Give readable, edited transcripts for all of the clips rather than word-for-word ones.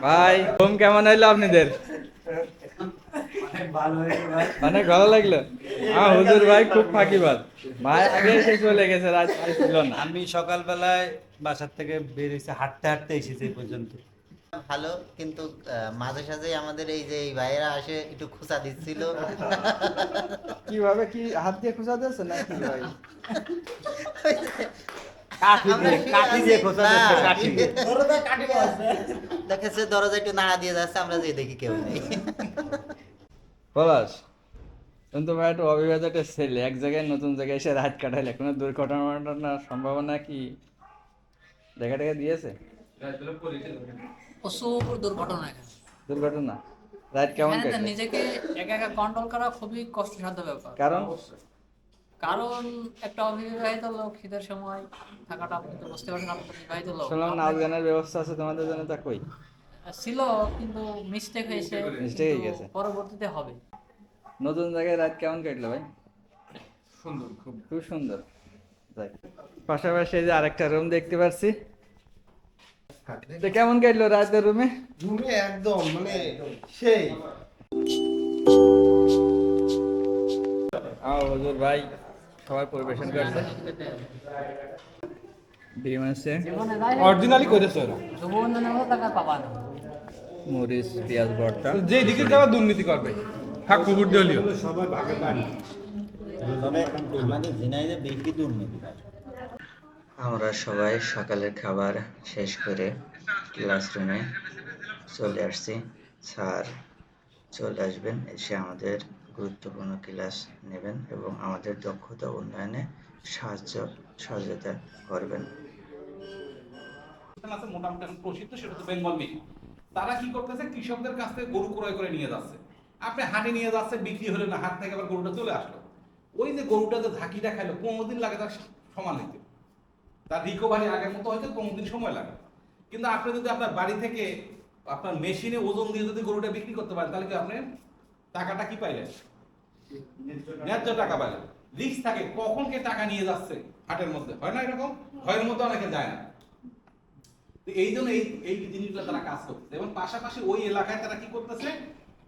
ভাই ঘুম কেমন হইলো আপনাদের? অনেক ভালো লাগলো। হুজুর ভাই খুব ফাঁকিবাজ, ভাই আগে এসে চলে গেছে, রাত ছিল না। আমি সকালবেলায় বাসার থেকে বের হয়েছে, হাঁটতে হাঁটতে এসেছি এই পর্যন্ত। ভালো, কিন্তু মাঝে সাঝে আমাদের এই যে এই ভাইয়েরা আসে একটু খোঁচা দিচ্ছিল। কিভাবে, কি হাত দিয়ে খুঁজা দিয়েছে নাকি ভাই? আমরা কাঠি দিয়ে খোঁচা না, দিচ্ছে, কাঠি দিয়ে। দেখেছে দরজা একটু নাড়া দিয়ে যাচ্ছে, আমরা যে দেখি কেউ নেই। পলাশ, কিন্তু ভাই একটা অবিবাহিত একটা ছেলে এক জায়গায় নতুন জায়গায় এসে রাত কাটাইলে কোনো দুর্ঘটনার সম্ভাবনা কি দেখা টেকা দিয়েছে? প্রচুর দুর্ঘটনা এখানে। দুর্ঘটনা রাত কেমন এখানে তো কাটলো? নিজেকে একা একা কন্ট্রোল করা খুবই কষ্টসাধ্য ব্যাপার। কারণ কারণ একটা অবিবাহিত লোক শীতের সময় থাকাটা, আপনি তো বুঝতে পারছেন, আপনি তো বিবাহিত লোক। শুনলাম নাচ গানের ব্যবস্থা আছে তোমাদের জন্য, তা কই? ছিল, কিন্তু মিস্টেক হয়েছে, Mistake হয়ে কিন্তু গেছে। পরবর্তীতে হবে। নতুন জায়গায় রাত কেমন কাটলো ভাই? সুন্দর, খুব সুন্দর। যাক, পাশাপাশি এই যে আরেকটা রুম দেখতে পাচ্ছি, তো কেমন কাটলো রাতের রুমে? রুমে একদম মানে সেই হুজুর ভাই সবাই পরিবেশন করছে, ডিম আছে, অরিজিনালি করেছে ওরা। যুববন্ধনের মতো টাকা পাবা না। মরিচ, পেঁয়াজ ভর্তা। যে দিকে যাওয়া দুর্নীতি করবে, থাক কুকুর দলীয় সবাই ভাগে পানি। তবে আমাদের ঝিনাইদে বেশি দুর্নীতি। আমরা সবাই সকালের খাবার শেষ করে ক্লাসরুমে চলে আসছি। স্যার চলে আসবেন, এসে আমাদের গুরুত্বপূর্ণ ক্লাস নেবেন এবং আমাদের দক্ষতা উন্নয়নে সহযোগিতা করবেন। আছে মোটামুটি এখন প্রসিদ্ধ, সেটা হচ্ছে বেঙ্গল মিট। তারা কি করতেছে, কৃষকদের কাছ থেকে গরু ক্রয় করে নিয়ে যাচ্ছে, আপনি হাটে নিয়ে যাচ্ছে, বিক্রি হলে না, হাট থেকে আবার গরুটা চলে আসলো, ওই যে গরুটা যে ঝাঁকিটা খাইলো 15 দিন লাগে তার সমান হইতে, তার রিকভারি আগের মতো হয়তো 15 দিন সময় লাগে। কিন্তু আপনি যদি আপনার বাড়ি থেকে আপনার মেশিনে ওজন দিয়ে যদি গরুটা বিক্রি করতে পারেন, তাহলে কি আপনি টাকাটা কি পাইলেন? ন্যায্য টাকা পাইলেন। রিস্ক থাকে, কখন কে টাকা নিয়ে যাচ্ছে হাটের মধ্যে, হয় না এরকম? ভয়ের মধ্যে অনেকে যায় না। এই জন্য এই জিনিসগুলো তারা কাজ করতেছে এবং পাশাপাশি ওই এলাকায় তারা কি করতেছে,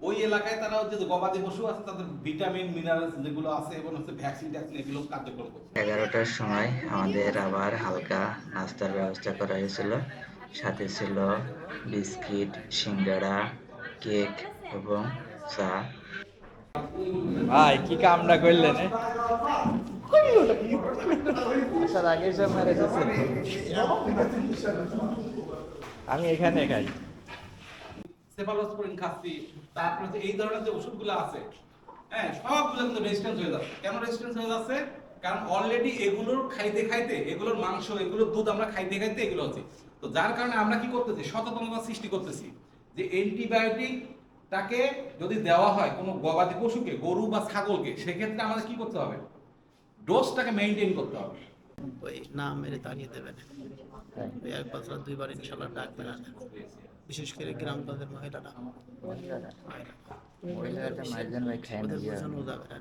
ওই এলাকায় তারা যে গবাদি পশু আছে তাদের ভিটামিন মিনারেলস যেগুলো আছে এবং হচ্ছে ভ্যাকসিন এগুলো কার্যকর করছে। 11টার সময় আমাদের আবার হালকা নাস্তার ব্যবস্থা করা হয়েছিল, সাথে ছিল বিস্কিট, সিঙ্গাড়া, কেক এবং চা। ভাই কি কামটা করলেন? আসার আগে সব মেরে দিচ্ছেন। আমি এখানে খাই। সেফালোস্পোরিন খাচ্ছি, তারপরে যে এই ধরনের যে ওষুধগুলো আছে, হ্যাঁ, সবগুলো কিন্তু রেজিস্ট্যান্স হয়ে যাচ্ছে। কেন রেজিস্ট্যান্স হয়ে যাচ্ছে? কারণ অলরেডি এগুলোর খাইতে খাইতে, এগুলোর মাংস, এগুলোর দুধ আমরা খাইতে খাইতে এগুলো হচ্ছে। তো যার কারণে আমরা কি করতেছি, সচেতনতা সৃষ্টি করতেছি যে অ্যান্টিবায়োটিক তাকে যদি দেওয়া হয় কোনো গবাদি পশুকে, গরু বা ছাগলকে, সেক্ষেত্রে আমাদের কি করতে হবে, ডোজটাকে মেইনটেইন করতে হবে। ওই না মেরে তাড়িয়ে দেবেন, ওই একবার না দুইবার ইনশাল্লাহ ডাকবে না। বিশেষ করে গ্রাম বাঁধের মহিলারা ওদের বোঝানো যাবে না,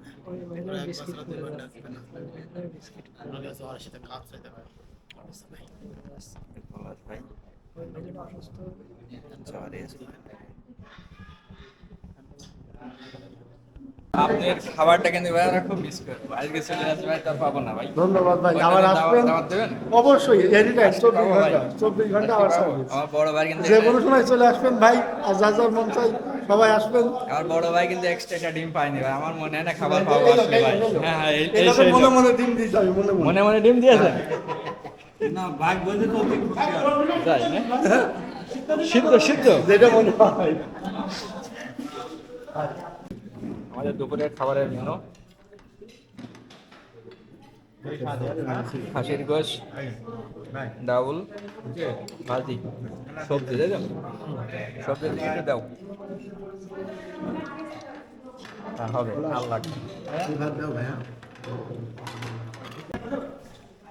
ওরা একবার না দুইবার ডাকবে না। আগে ওর সাথে কাজ চাইতে পারে। আপনার খাবারটা কিন্তু ভাই আমরা খুব মিস করবো, আজকে চলে আসবে ভাই, তার পাবো না ভাই। ধন্যবাদ ভাই, ওইখানে আবার আসবেন দাওয়াত দেবেন? অবশ্যই, এনিটাইম 24 ভাই। ঘন্টা 24 ঘন্টা আবার সার্ভিস। আমার বড় ভাই কিন্তু যে কোনো সময় চলে আসবেন ভাই, আর যা যা মন চাই সবাই আসবেন। আমার বড় ভাই কিন্তু এক্সট্রা ডিম পাইনি ভাই, আমার মনে হয় না খাবার পাবো আসলে ভাই। হ্যাঁ হ্যাঁ, এই এটা তো সেই মনে লোক। মনে ডিম দিতে হবে, মনে মনে। মনে মনে ডিম দিয়েছেন? না, ভাগ বলতে তো অতি খুশি হয়। তাই না? সিদ্ধ সিদ্ধ। যেটা মনে হয়। আমাদের দুপুরের খাবারের মেনু: খাসির গোশ, ডাউল, ভাজি, সবজি, তাই তো? সবজি দিয়ে একটু দাও। হ্যাঁ হবে, ভালো লাগবে।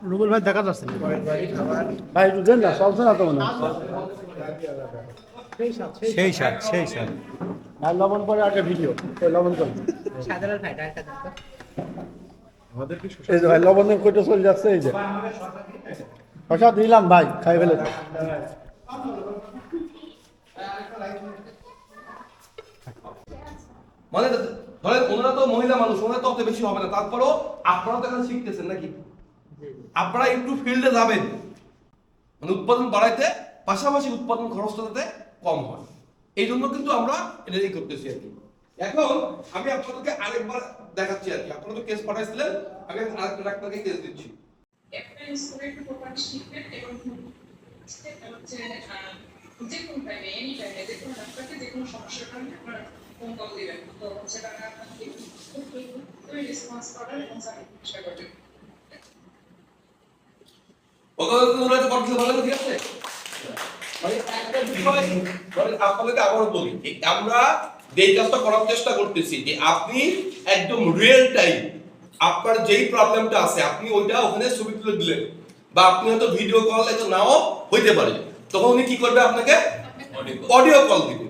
রুবেল ভাই দেখা যাচ্ছে না। ভাই একটু দেন না, চলছে না তো মনে হয়। সেই স্বাদ, সেই স্বাদ। আর লবণ পরে আগে ভিডিও, এই লবণ করে। এই যে ভাই লবণের কইটা চলে যাচ্ছে, এই যে শশা দিলাম ভাই, খাই ফেলে। মানে ধরেন ওনারা তো মহিলা মানুষ, ওনারা তো অত বেশি হবে না, তারপরও আপনারা তো এখানে শিখতেছেন নাকি? আপনারা একটু ফিল্ডে যাবেন, মানে উৎপাদন বাড়াইতে, পাশাপাশি উৎপাদন খরচটা যাতে কম হয়, এই জন্য কিন্তু আমরা এটাই করতেছি আর কি। এখন আমি আপনাদেরকে আরেকবার দেখাচ্ছি আর কি। আপনারা তো কেস পাঠাইছিলেন, আমি আরেকটা ডাক্তারকে কেস দিচ্ছি। একটা স্কুলের প্রপার শিখবেন এবং হচ্ছে যে কোনো টাইমে এনি টাইমে যে কোনো ডাক্তারকে যে কোনো সমস্যার কারণে আপনারা ফোন কল দিবেন, তো হচ্ছে তারা আপনাকে খুব রেসপন্স করার এবং সাপোর্ট চেষ্টা করবেন। ওরা তো করতে ভালো, ঠিক আছে? মানে একটা বিষয় মানে আপনাদেরকে আবারও বলি, আমরা যেই কাজটা করার চেষ্টা করতেছি যে আপনি একদম রিয়েল টাইম আপনার যেই প্রবলেমটা আছে আপনি ওইটা ওখানে ছবি তুলে দিলেন, বা আপনি হয়তো ভিডিও কল এটা নাও হইতে পারে, তখন উনি কি করবে? আপনাকে অডিও কল দিবে।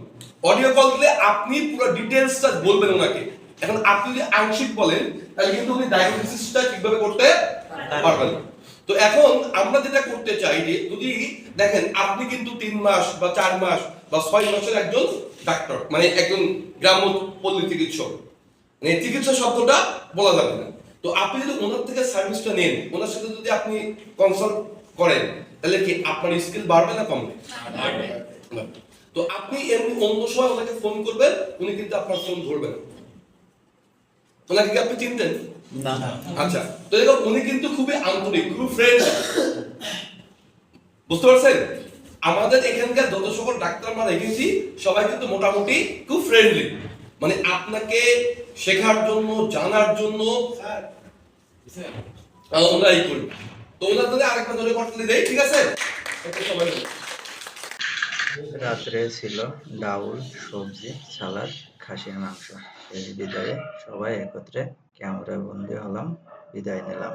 অডিও কল দিলে আপনি পুরো ডিটেইলসটা বলবেন ওনাকে। এখন আপনি যদি আংশিক বলেন তাহলে কিন্তু উনি ডায়াগনোসিসটা ঠিকভাবে করতে পারবেন না। তো এখন আমরা যেটা করতে চাই যে যদি দেখেন আপনি কিন্তু 3 মাস বা 4 মাস বা 6 মাসের একজন ডাক্তার, মানে একজন গ্রাম্য পল্লী চিকিৎসক, মানে চিকিৎসা শব্দটা বলা যাবে না। তো আপনি যদি ওনার থেকে সার্ভিসটা নেন, ওনার সাথে যদি আপনি কনসাল্ট করেন, তাহলে কি আপনার স্কিল বাড়বে না কমবে? তো আপনি এমনি অন্য সময় ওনাকে ফোন করবেন, উনি কিন্তু আপনার ফোন ধরবেন না। ওনাকে কি আপনি চিনতেন? না। আচ্ছা, তো দেখো উনি কিন্তু খুবই আন্তরিক, খুব ফ্রেন্ডলি, বুঝতে পারছেন? আমাদের এখানকার যত সকল ডাক্তার আমরা দেখেছি সবাই কিন্তু মোটামুটি খুব ফ্রেন্ডলি, মানে আপনাকে শেখার জন্য, জানার জন্য ওনারাই করি। তো ওনার জন্য আরেকবার ধরে করতে দেই, ঠিক আছে? রাত্রে ছিল ডাউল, সবজি, সালাদ, খাসির মাংস। এই বিদায়ে সবাই একত্রে ক্যামেরা বন্দী হলাম, বিদায় নিলাম।